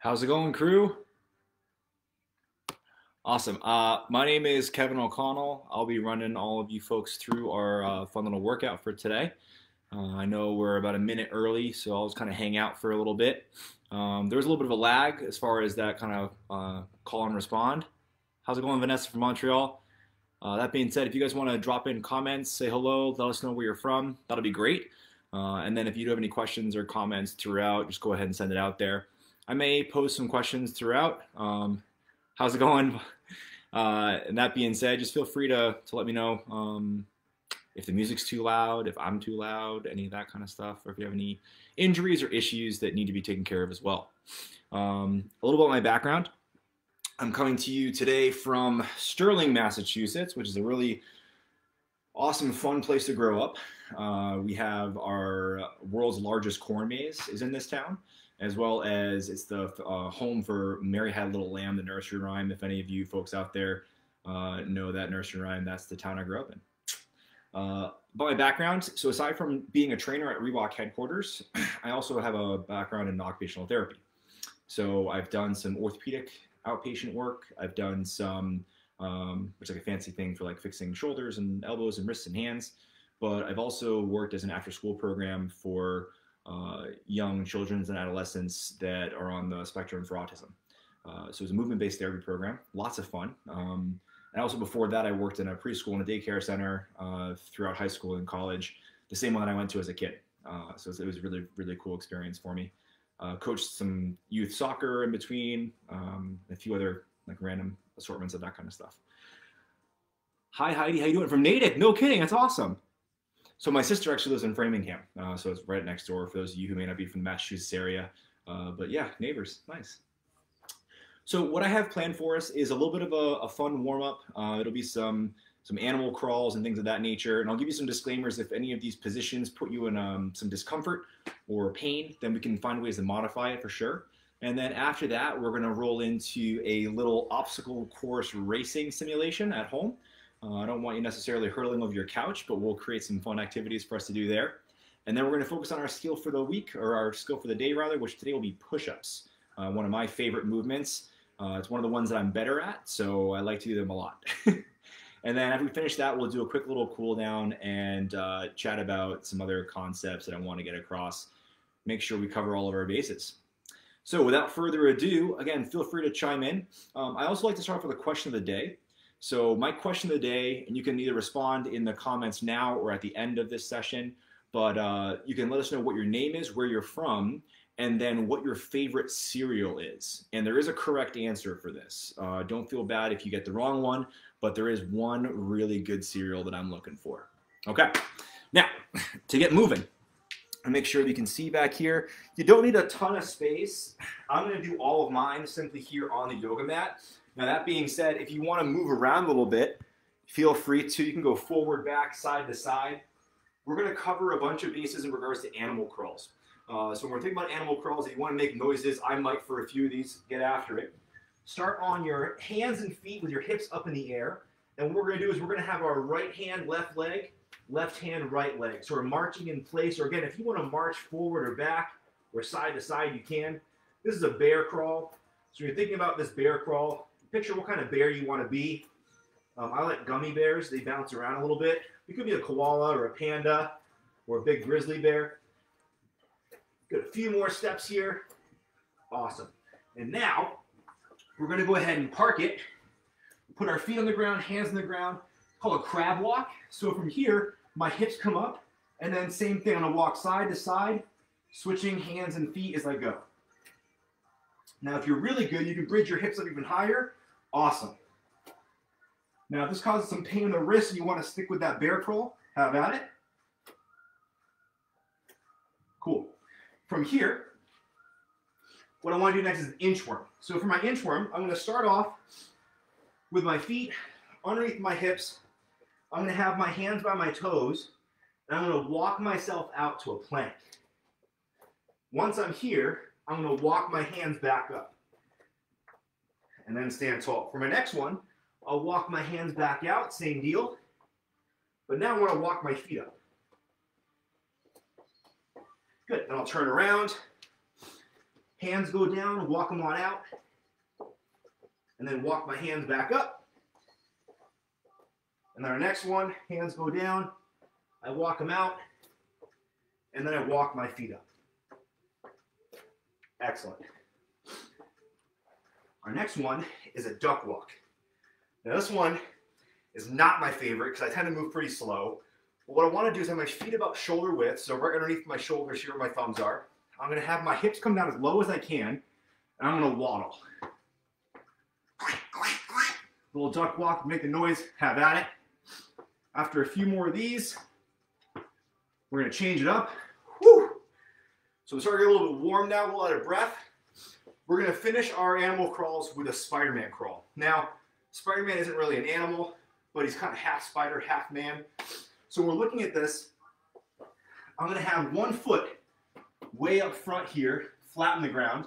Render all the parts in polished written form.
How's it going, crew? Awesome. My name is Kevin O'Connell. I'll be running all of you folks through our fun little workout for today. I know we're about a minute early, so I'll just kind of hang out for a little bit. There was a little bit of a lag as far as that kind of call and respond. How's it going, Vanessa from Montreal? That being said, if you guys want to drop in comments, say hello, let us know where you're from, that'll be great. And then if you do have any questions or comments throughout, just go ahead and send it out there. I may post some questions throughout. How's it going? And that being said, just feel free to let me know if the music's too loud, if I'm too loud, any of that kind of stuff, or if you have any injuries or issues that need to be taken care of as well. A little about my background. I'm coming to you today from Sterling, Massachusetts, which is a really awesome, fun place to grow up. We have our world's largest corn maze is in this town, as well as it's the home for Mary Had a Little Lamb, the nursery rhyme. If any of you folks out there know that nursery rhyme, that's the town I grew up in. About my background, so aside from being a trainer at Reebok headquarters, I also have a background in occupational therapy. So I've done some orthopedic outpatient work. I've done some, which is like a fancy thing for like fixing shoulders and elbows and wrists and hands. But I've also worked as an after-school program for young children and adolescents that are on the spectrum for autism. So it's a movement-based therapy program, lots of fun. And also before that, I worked in a preschool and a daycare center throughout high school and college, the same one that I went to as a kid. So it was a really, really cool experience for me. Coached some youth soccer in between, a few other like random assortments of that kind of stuff. Hi Heidi, how you doing? From Natick, no kidding, that's awesome. So my sister actually lives in Framingham, so it's right next door for those of you who may not be from the Massachusetts area. But yeah, neighbors, nice. So what I have planned for us is a little bit of a fun warm-up. It'll be some animal crawls and things of that nature, and I'll give you some disclaimers. If any of these positions put you in some discomfort or pain, then we can find ways to modify it for sure. And then after that, we're going to roll into a little obstacle course racing simulation at home. I don't want you necessarily hurtling over your couch, but we'll create some fun activities for us to do there. And then we're going to focus on our skill for the week, or our skill for the day rather, which today will be push-ups. One of my favorite movements. It's one of the ones that I'm better at, so I like to do them a lot. And then after we finish that, we'll do a quick little cool down and chat about some other concepts that I want to get across. Make sure we cover all of our bases. So without further ado, again, feel free to chime in. I also like to start off with a question of the day. So my question of the day, and you can either respond in the comments now or at the end of this session, but you can let us know what your name is, where you're from, and then what your favorite cereal is. And there is a correct answer for this. Don't feel bad if you get the wrong one, but there is one really good cereal that I'm looking for. Okay, now to get moving, and make sure you can see back here. You don't need a ton of space. I'm gonna do all of mine simply here on the yoga mat. Now that being said, if you wanna move around a little bit, feel free to. You can go forward, back, side to side. We're gonna cover a bunch of bases in regards to animal crawls. So when we're thinking about animal crawls, if you wanna make noises, I might for a few of these, get after it. Start on your hands and feet with your hips up in the air. And what we're gonna do is we're gonna have our right hand, left leg, left hand, right leg. So we're marching in place, or again, if you wanna march forward or back, or side to side, you can. This is a bear crawl. So you're thinking about this bear crawl, picture what kind of bear you wanna be. I like gummy bears, they bounce around a little bit. It could be a koala or a panda, or a big grizzly bear. Got a few more steps here. Awesome. And now, we're gonna go ahead and park it. Put our feet on the ground, hands on the ground. Called a crab walk. So from here, my hips come up, and then same thing, I'm gonna walk side to side, switching hands and feet as I go. Now, if you're really good, you can bridge your hips up even higher. Awesome. Now, if this causes some pain in the wrist and you wanna stick with that bear crawl, have at it. Cool. From here, what I want to do next is an inchworm. So for my inchworm, I'm going to start off with my feet underneath my hips. I'm going to have my hands by my toes, and I'm going to walk myself out to a plank. Once I'm here, I'm going to walk my hands back up and then stand tall. For my next one, I'll walk my hands back out, same deal, but now I want to walk my feet up. Good, then I'll turn around, Hands go down, walk them on out, and then walk my hands back up. And then our next one, hands go down, I walk them out, and then I walk my feet up. Excellent. Our next one is a duck walk. Now this one is not my favorite because I tend to move pretty slow. But what I want to do is have my feet about shoulder width, so right underneath my shoulders here where my thumbs are. I'm going to have my hips come down as low as I can, and I'm going to waddle. Little duck walk, make the noise, have at it. After a few more of these, we're going to change it up. Woo! So we're starting to get a little bit warm now, a little out of breath. We're going to finish our animal crawls with a Spider-Man crawl. Now, Spider-Man isn't really an animal, but he's kind of half spider, half man. So we're looking at this. I'm going to have one foot way up front here, flat on the ground.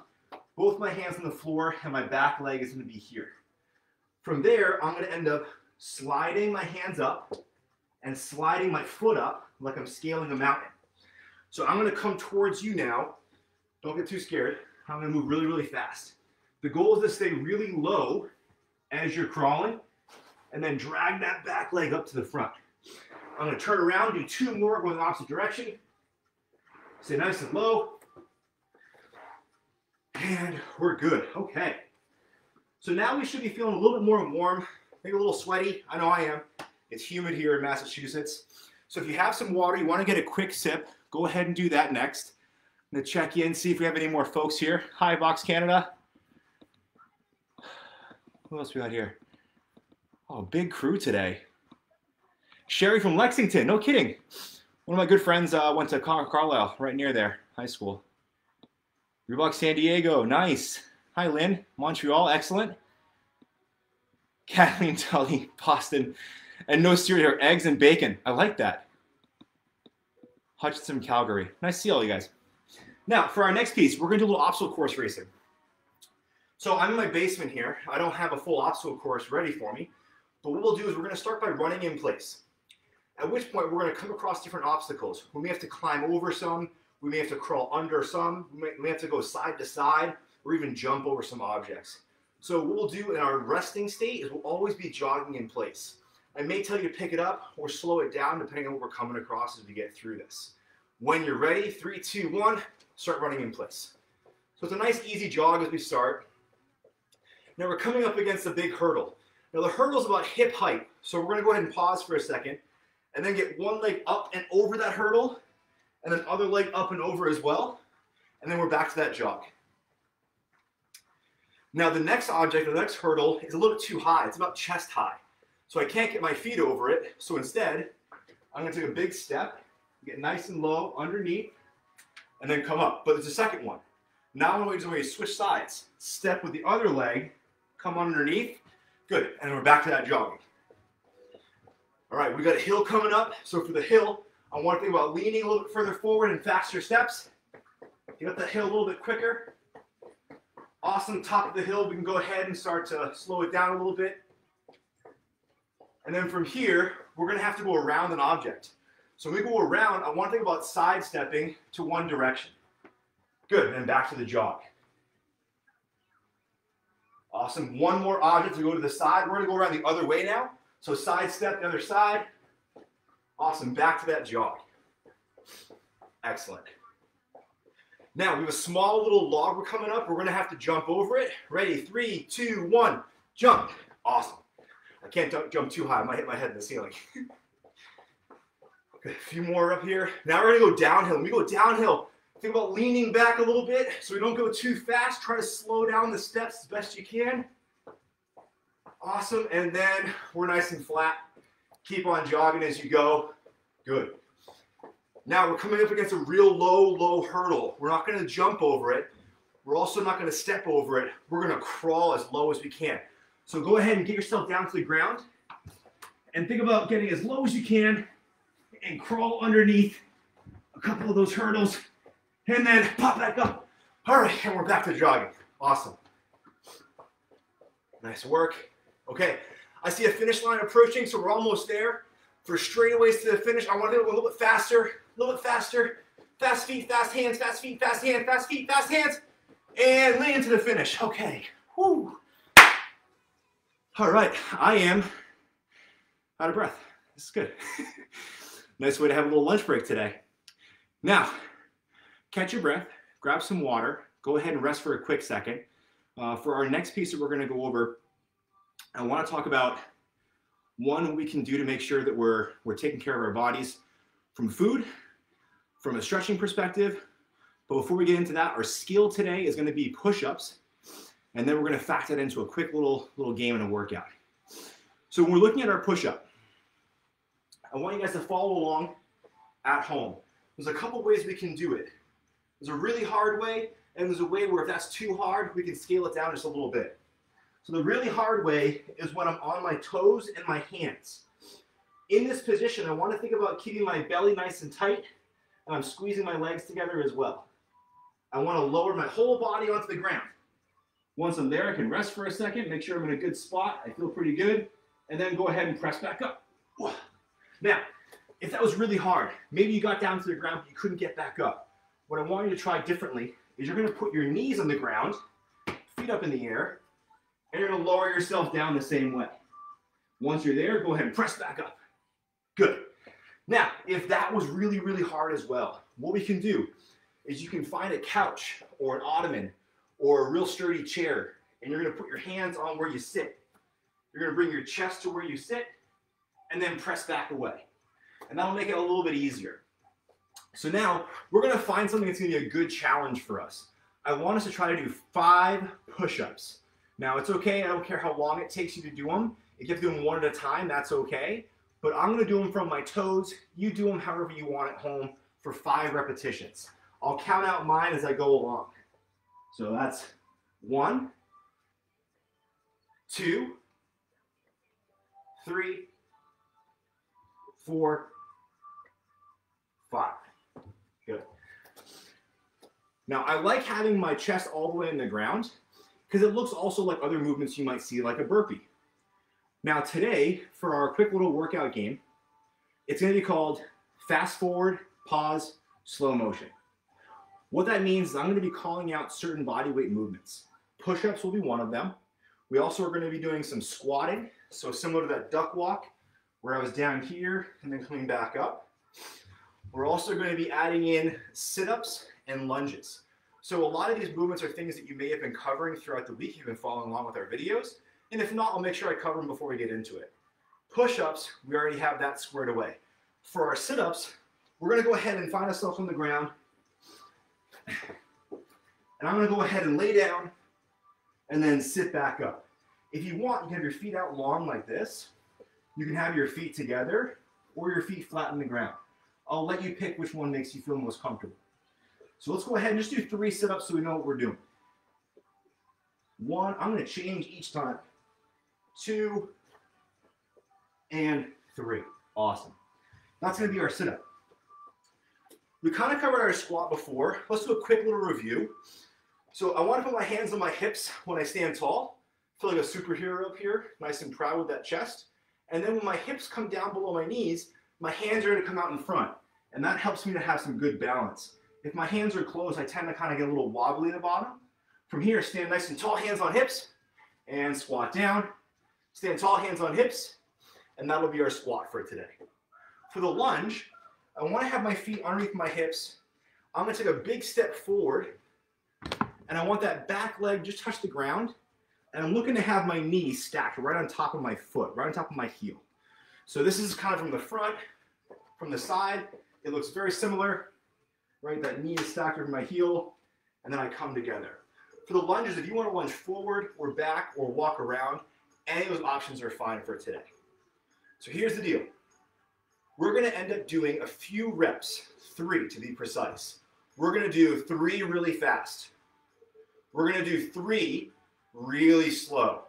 Both my hands on the floor, and my back leg is going to be here. From there, I'm going to end up sliding my hands up and sliding my foot up like I'm scaling a mountain. So I'm going to come towards you now. Don't get too scared. I'm going to move really, really fast. The goal is to stay really low as you're crawling and then drag that back leg up to the front. I'm going to turn around, do two more, go in the opposite direction. Stay nice and low. And we're good. Okay. So now we should be feeling a little bit more warm, maybe a little sweaty. I know I am. It's humid here in Massachusetts. So if you have some water, you want to get a quick sip, go ahead and do that next. I'm going to check in, see if we have any more folks here. Hi, Box Canada. Who else we got here? Oh, big crew today. Sherry from Lexington, no kidding. One of my good friends went to Carlisle, right near there, high school. Reebok San Diego, nice. Hi, Lynn, Montreal, excellent. Kathleen Tully, Boston, and no cereal here, eggs and bacon. I like that. Hutchinson, Calgary. Nice to see all you guys. Now, for our next piece, we're going to do a little obstacle course racing. So I'm in my basement here. I don't have a full obstacle course ready for me. But what we'll do is we're going to start by running in place. At which point, we're going to come across different obstacles. We may have to climb over some. We may have to crawl under some. We may have to go side to side or even jump over some objects. So what we'll do in our resting state is we'll always be jogging in place. I may tell you to pick it up or slow it down depending on what we're coming across as we get through this. When you're ready, 3, 2, 1, start running in place. So it's a nice easy jog as we start. Now we're coming up against a big hurdle. Now the hurdle is about hip height. So we're going to go ahead and pause for a second and then get one leg up and over that hurdle and then other leg up and over as well. And then we're back to that jog. Now the next object, the next hurdle is a little bit too high. It's about chest high. So I can't get my feet over it. So instead, I'm going to take a big step, get nice and low underneath, and then come up. But there's a second one. Now I'm going to switch sides. Step with the other leg, come underneath. Good, and then we're back to that jogging. All right, we got a hill coming up. So for the hill, I want to think about leaning a little bit further forward and faster steps. Get up that hill a little bit quicker. Awesome, top of the hill, we can go ahead and start to slow it down a little bit. And then from here, we're going to have to go around an object. So when we go around, I want to think about sidestepping to one direction. Good, and back to the jog. Awesome, one more object to go to the side. We're going to go around the other way now. So sidestep the other side. Awesome, back to that jog. Excellent. Now, we have a small little log we're coming up. We're going to have to jump over it. Ready, 3, 2, 1, jump. Awesome. I can't jump too high. I might hit my head in the ceiling. Okay, a few more up here. Now we're going to go downhill. When we go downhill, think about leaning back a little bit so we don't go too fast. Try to slow down the steps as best you can. Awesome. And then we're nice and flat. Keep on jogging as you go. Good. Now we're coming up against a real low hurdle. We're not going to jump over it. We're also not going to step over it. We're going to crawl as low as we can. So go ahead and get yourself down to the ground and think about getting as low as you can and crawl underneath a couple of those hurdles and then pop back up. All right, and we're back to jogging. Awesome. Nice work. Okay, I see a finish line approaching, so we're almost there. For straightaways to the finish, I want to go a little bit faster, a little bit faster. Fast feet, fast hands, fast feet, fast hands, fast feet, fast hands. And lean into the finish. Okay. Woo. All right, I am out of breath. This is good. Nice way to have a little lunch break today. Now, catch your breath, grab some water, go ahead and rest for a quick second. For our next piece that we're going to go over, I want to talk about what we can do to make sure that we're taking care of our bodies from food, from a stretching perspective. But before we get into that, our skill today is going to be push-ups, and then we're going to factor that into a quick little game and a workout. So when we're looking at our push-up, I want you guys to follow along at home. There's a couple ways we can do it. There's a really hard way, and there's a way where if that's too hard, we can scale it down just a little bit. So the really hard way is when I'm on my toes and my hands. In this position, I want to think about keeping my belly nice and tight, and I'm squeezing my legs together as well. I want to lower my whole body onto the ground. Once I'm there, I can rest for a second, make sure I'm in a good spot. I feel pretty good. And then go ahead and press back up. Now, if that was really hard, maybe you got down to the ground, but you couldn't get back up. What I want you to try differently is you're going to put your knees on the ground, feet up in the air, and you're going to lower yourself down the same way. Once you're there, go ahead and press back up. Good. Now, if that was really, really hard as well, what we can do is you can find a couch or an ottoman or a real sturdy chair, and you're going to put your hands on where you sit. You're going to bring your chest to where you sit, and then press back away. And that'll make it a little bit easier. So now, we're going to find something that's going to be a good challenge for us. I want us to try to do 5 push-ups. Now, it's okay, I don't care how long it takes you to do them. If you have to do them one at a time, that's okay. But I'm going to do them from my toes. You do them however you want at home for 5 repetitions. I'll count out mine as I go along. So that's 1, 2, 3, 4, 5. Good. Now, I like having my chest all the way in the ground because it looks also like other movements you might see, like a burpee. Now, today, for our quick little workout game, it's going to be called fast forward, pause, slow motion. What that means is I'm going to be calling out certain body weight movements. Push-ups will be one of them. We also are going to be doing some squatting, so similar to that duck walk, where I was down here and then coming back up. We're also going to be adding in sit-ups and lunges. So a lot of these movements are things that you may have been covering throughout the week. You've been following along with our videos. And if not, I'll make sure I cover them before we get into it. Push-ups, we already have that squared away. For our sit-ups, we're going to go ahead and find ourselves on the ground. And I'm going to go ahead and lay down and then sit back up. If you want, you can have your feet out long like this. You can have your feet together or your feet flat on the ground. I'll let you pick which one makes you feel most comfortable. So let's go ahead and just do 3 sit-ups so we know what we're doing. 1, I'm going to change each time. 2, and 3. Awesome. That's going to be our sit-up. We kind of covered our squat before. Let's do a quick little review. So I want to put my hands on my hips when I stand tall. Feel like a superhero up here, nice and proud with that chest. And then when my hips come down below my knees, my hands are going to come out in front. And that helps me to have some good balance. If my hands are closed, I tend to kind of get a little wobbly at the bottom. From here, stand nice and tall, hands on hips, and squat down. Stand tall, hands on hips, and that'll be our squat for today. For the lunge, I want to have my feet underneath my hips. I'm going to take a big step forward, and I want that back leg just touch the ground, and I'm looking to have my knees stacked right on top of my foot, right on top of my heel. So this is kind of from the front, from the side. It looks very similar, right? That knee is stacked over my heel, and then I come together. For the lunges, if you want to lunge forward or back or walk around, any of those options are fine for today. So here's the deal. We're going to end up doing a few reps, 3 to be precise. We're going to do 3 really fast. We're going to do 3 really slow.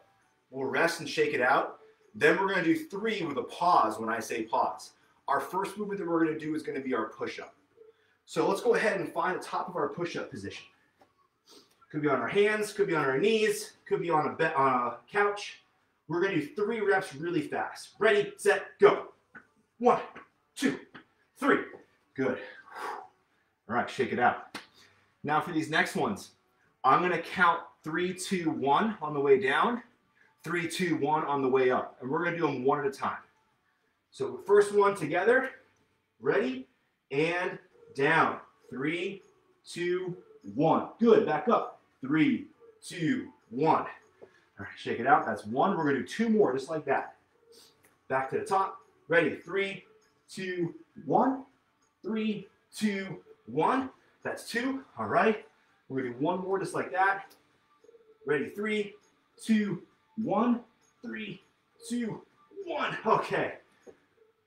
We'll rest and shake it out. Then we're going to do 3 with a pause when I say pause. Our first movement that we're going to do is going to be our push-up. So let's go ahead and find the top of our push-up position. Could be on our hands, could be on our knees, could be on a couch. We're going to do 3 reps really fast. Ready, set, go. 1, 2, 3. Good. All right, shake it out. Now for these next ones, I'm going to count 3, 2, 1 on the way down, 3, 2, 1 on the way up. And we're going to do them one at a time. So first one together, ready, and down. 3, 2, 1. Good, back up. 3, 2, 1. All right, shake it out. That's 1. We're going to do 2 more, just like that. Back to the top. Ready, 3, 2, 1. 3, 2, 1. That's 2. All right. We're going to do 1 more, just like that. Ready, 3, 2, 1. 3, 2, 1. Okay.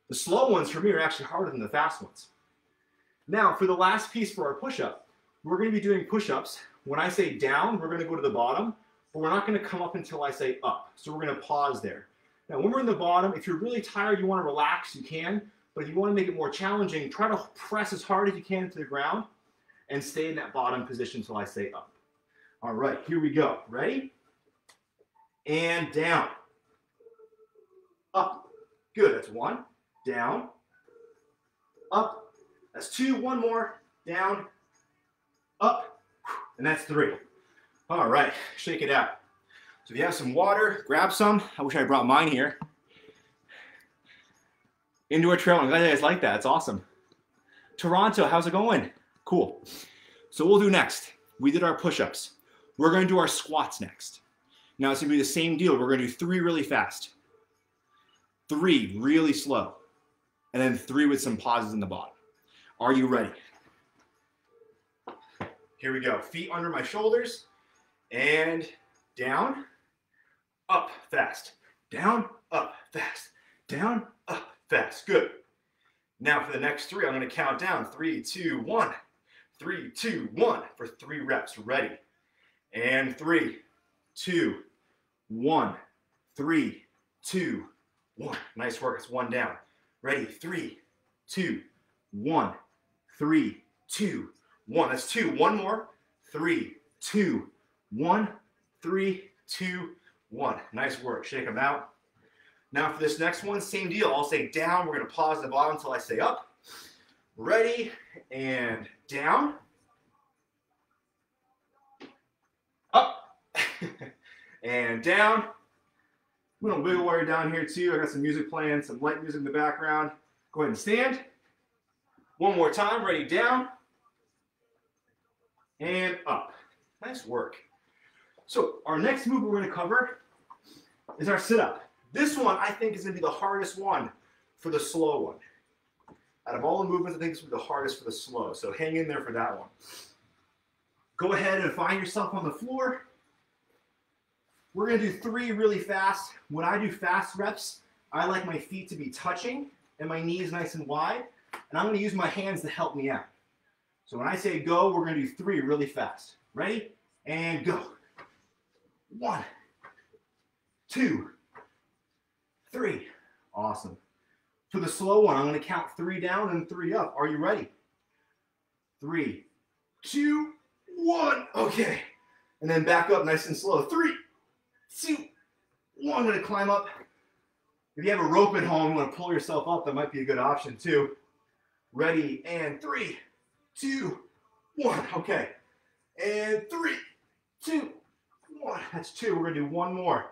The slow ones for me are actually harder than the fast ones. Now, for the last piece for our push-up, we're going to be doing push-ups. When I say down, we're going to go to the bottom, but we're not going to come up until I say up. So we're going to pause there. Now, when we're in the bottom, if you're really tired, you want to relax, you can. But if you want to make it more challenging, try to press as hard as you can to the ground and stay in that bottom position until I say up. All right, here we go. Ready? And down. Up. Good, that's 1. Down. Up. That's 2. 1 more. Down. Up. And that's 3. All right, shake it out. So if you have some water, grab some. I wish I brought mine here. Indoor trail, I'm glad you guys like that. It's awesome. Toronto, how's it going? Cool. So we'll do next. We did our push-ups. We're going to do our squats next. Now it's going to be the same deal. We're going to do 3 really fast, 3 really slow, and then 3 with some pauses in the bottom. Are you ready? Here we go. Feet under my shoulders and down, up, fast, down, up, fast, down, up, fast. Good. Now for the next 3, I'm going to count down. 3, 2, 1. 3, 2, 1 for 3 reps. Ready. And 3, 2, 1. 3, 2, 1. Nice work. It's 1 down. Ready. 3, 2, 1. 3, 2, 1. That's 2. 1 more. 3, 2, 1. 3, 2, 1. Nice work. Shake them out. Now for this next one, same deal. I'll say down. We're going to pause at the bottom until I say up. Ready, and down. Up. And down. I'm going to wiggle while you're down here too. I got some music playing, some light music in the background. Go ahead and stand. 1 more time. Ready, down. And up. Nice work. So our next move we're going to cover is our sit-up. This one I think is going to be the hardest one for the slow one. Out of all the movements, I think this will be the hardest for the slow. So hang in there for that one. Go ahead and find yourself on the floor. We're going to do 3 really fast. When I do fast reps, I like my feet to be touching and my knees nice and wide. And I'm going to use my hands to help me out. So when I say go, we're going to do 3 really fast. Ready? And go. 1, 2, 3. Awesome. For the slow one, I'm going to count 3 down and 3 up. Are you ready? 3, 2, 1. Okay. And then back up nice and slow. 3, 2, 1. I'm going to climb up. If you have a rope at home, you want to pull yourself up, that might be a good option too. Ready, and 3, 2, 1. Okay. And 3, 2, 1. That's 2. We're going to do 1 more.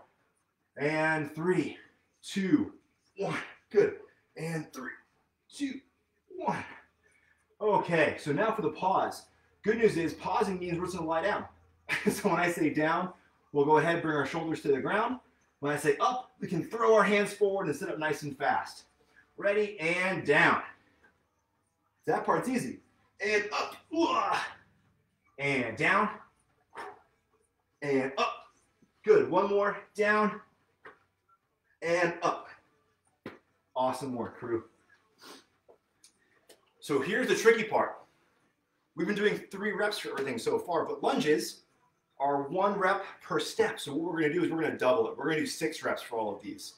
And 3, 2, 1. Good. And 3, 2, 1. Okay, so now for the pause. Good news is pausing means we're just going to lie down. So when I say down, we'll go ahead and bring our shoulders to the ground. When I say up, we can throw our hands forward and sit up nice and fast. Ready, and down. That part's easy. And up. And down. And up. Good. 1 more. Down. And up. Awesome work, crew. So here's the tricky part. We've been doing 3 reps for everything so far, but lunges are 1 rep per step. So what we're going to do is we're going to double it. We're going to do 6 reps for all of these.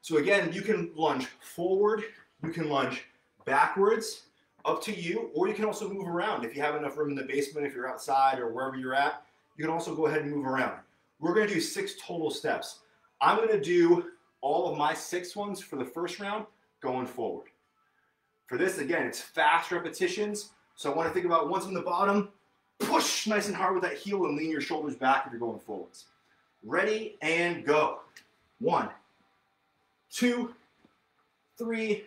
So again, you can lunge forward, you can lunge backwards, up to you, or you can also move around. If you have enough room in the basement, if you're outside or wherever you're at, you can also go ahead and move around. We're going to do 6 total steps. I'm going to do all of my 6 ones for the first round going forward. For this, again, it's fast repetitions. So I want to think about once on the bottom, Push nice and hard with that heel and lean your shoulders back if you're going forwards. Ready and go. 1, 2, 3,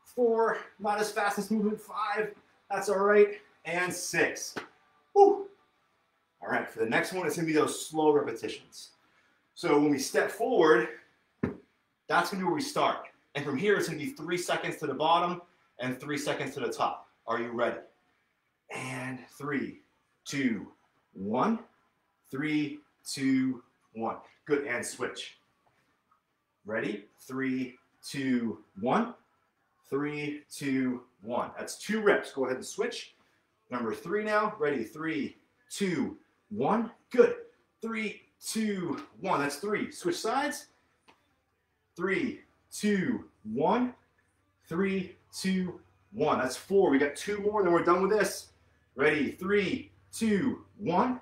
4. Not as fast as movement. 5. That's all right. And 6. Woo. All right, for the next one, it's going to be those slow repetitions. So when we step forward, that's going to be where we start. And from here, it's going to be 3 seconds to the bottom and 3 seconds to the top. Are you ready? And 3, 2, 1. 3, 2, 1. Good, and switch. Ready? 3, 2, 1. 3, 2, 1. That's 2 reps. Go ahead and switch. Number 3 now. Ready? 3, 2, 1. Good. 3, 2, 1. That's 3. Switch sides. 3, 2, 1. 3, 2, 1. That's 4. We got 2 more, then we're done with this. Ready? 3, 2, 1.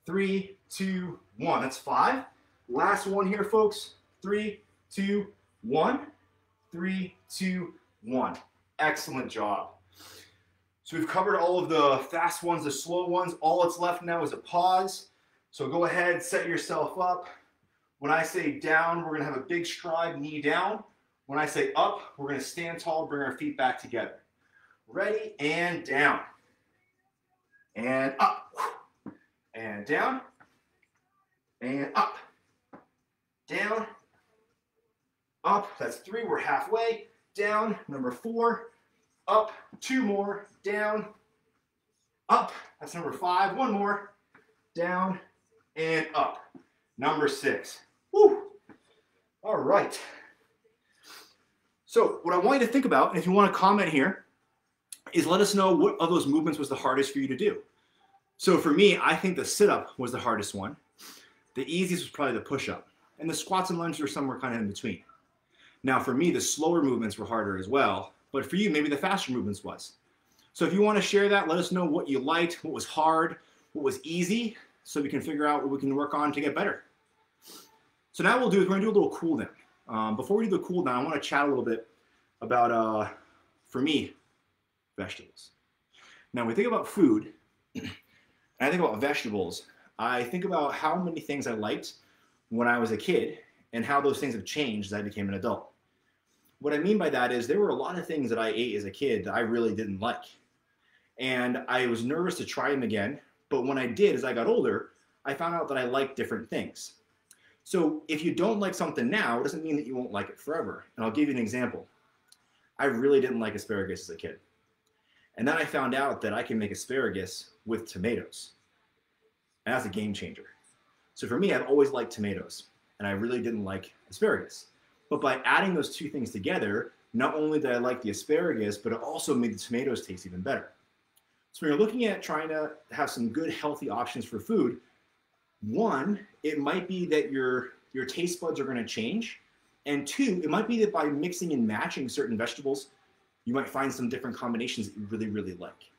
3, 2, 1. That's 5. Last one here, folks. 3, 2, 1. 3, 2, 1. Excellent job. So we've covered all of the fast ones, the slow ones. All that's left now is a pause. So go ahead, set yourself up. When I say down, we're going to have a big stride, knee down. When I say up, we're going to stand tall, bring our feet back together. Ready? And down. And up. And down. And up. Down. Up. That's 3. We're halfway. Down. Number 4. Up. 2 more. Down. Up. That's number 5. 1 more. Down. And up. Number 6. Woo. All right. So what I want you to think about, and if you want to comment here, is let us know what of those movements was the hardest for you to do. So for me, I think the sit-up was the hardest one. The easiest was probably the push-up. And the squats and lunges were somewhere kind of in between. Now for me, the slower movements were harder as well. But for you, maybe the faster movements was. So if you want to share that, let us know what you liked, what was hard, what was easy, so we can figure out what we can work on to get better. So now we're going to do a little cool down. Before we do the cool down, I want to chat a little bit about, for me, vegetables. Now, when we think about food, and I think about vegetables, I think about how many things I liked when I was a kid and how those things have changed as I became an adult. What I mean by that is there were a lot of things that I ate as a kid that I really didn't like. And I was nervous to try them again, but when I did, as I got older, I found out that I liked different things. So if you don't like something now, it doesn't mean that you won't like it forever. And I'll give you an example. I really didn't like asparagus as a kid. And then I found out that I can make asparagus with tomatoes. And that's a game changer. So for me, I've always liked tomatoes, and I really didn't like asparagus. But by adding those two things together, not only did I like the asparagus, but it also made the tomatoes taste even better. So when you're looking at trying to have some good, healthy options for food, one, it might be that your taste buds are going to change. And 2, it might be that by mixing and matching certain vegetables, you might find some different combinations that you really, really like.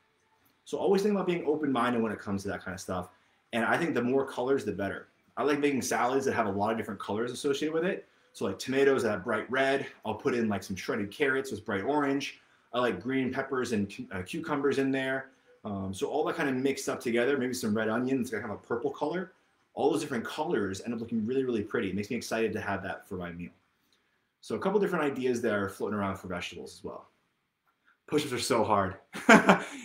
So always think about being open-minded when it comes to that kind of stuff. And I think the more colors, the better. I like making salads that have a lot of different colors associated with it. So like tomatoes that have bright red. I'll put in like some shredded carrots with bright orange. I like green peppers and cucumbers in there. So all that kind of mixed up together, maybe some red onions that have a purple color. All those different colors end up looking really, really pretty. It makes me excited to have that for my meal. So a couple different ideas that are floating around for vegetables as well. Push-ups are so hard.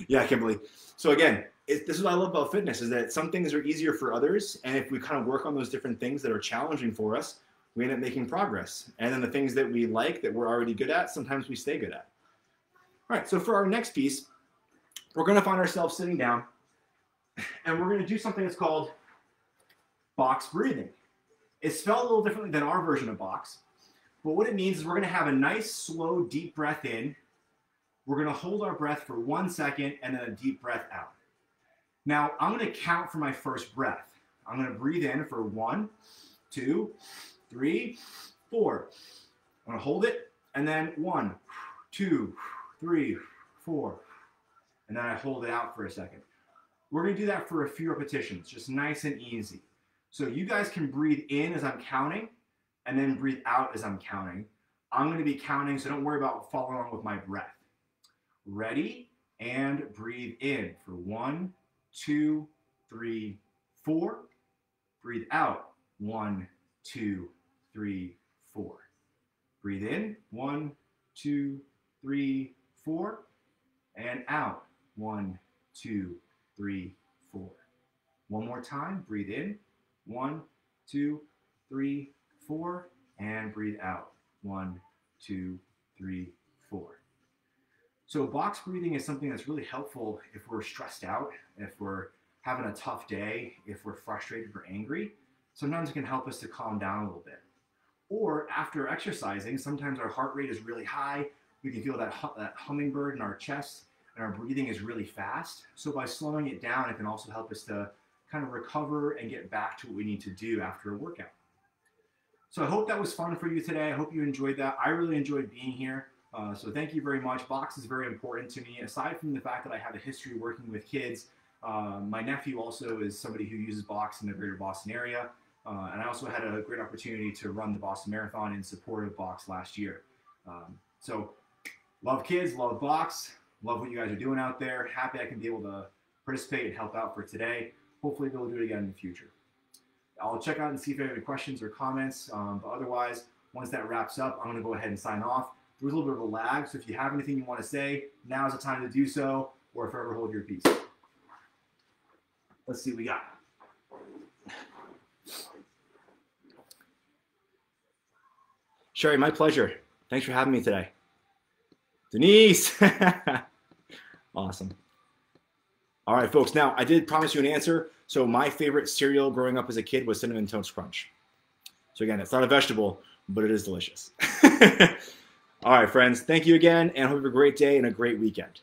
Yeah, Kimberly. So again, this is what I love about fitness, is that some things are easier for others. And if we kind of work on those different things that are challenging for us, we end up making progress. And then the things that we like, that we're already good at, sometimes we stay good at. All right, so for our next piece, we're going to find ourselves sitting down, and we're going to do something that's called box breathing. It's spelled a little differently than our version of box, but what it means is we're going to have a nice, slow, deep breath in. We're going to hold our breath for 1 second and then a deep breath out. Now, I'm going to count for my first breath. I'm going to breathe in for 1, 2, 3, 4. I'm going to hold it, and then 1, 2, 3, 4. And then I hold it out for a second. We're going to do that for a few repetitions, just nice and easy. So you guys can breathe in as I'm counting, and then breathe out as I'm counting. I'm going to be counting, so don't worry about following along with my breath. Ready? And breathe in for 1, 2, 3, 4. Breathe out. 1, 2, 3, 4. Breathe in. 1, 2, 3, 4. And out. 1, 2, 3, 4. One more time. Breathe in. 1, 2, 3, 4. And breathe out. 1, 2, 3, 4. So box breathing is something that's really helpful if we're stressed out, if we're having a tough day, if we're frustrated or angry. Sometimes it can help us to calm down a little bit. Or after exercising, sometimes our heart rate is really high. We can feel that hummingbird in our chest, and our breathing is really fast. So by slowing it down, it can also help us to kind of recover and get back to what we need to do after a workout. So I hope that was fun for you today. I hope you enjoyed that. I really enjoyed being here. So thank you very much. Box is very important to me. Aside from the fact that I have a history working with kids, my nephew also is somebody who uses box in the greater Boston area. And I also had a great opportunity to run the Boston Marathon in support of box last year. So love kids, love box, love what you guys are doing out there. Happy I can be able to participate and help out for today. Hopefully we'll do it again in the future. I'll check out and see if I have any questions or comments. But otherwise, once that wraps up, I'm going to go ahead and sign off. There was a little bit of a lag, so if you have anything you want to say, now's the time to do so, or forever hold your peace. Let's see what we got. Sherry, my pleasure. Thanks for having me today. Denise. Awesome. All right, folks. Now, I did promise you an answer. So my favorite cereal growing up as a kid was Cinnamon Toast Crunch. So again, it's not a vegetable, but it is delicious. All right, friends. Thank you again, and hope you have a great day and a great weekend.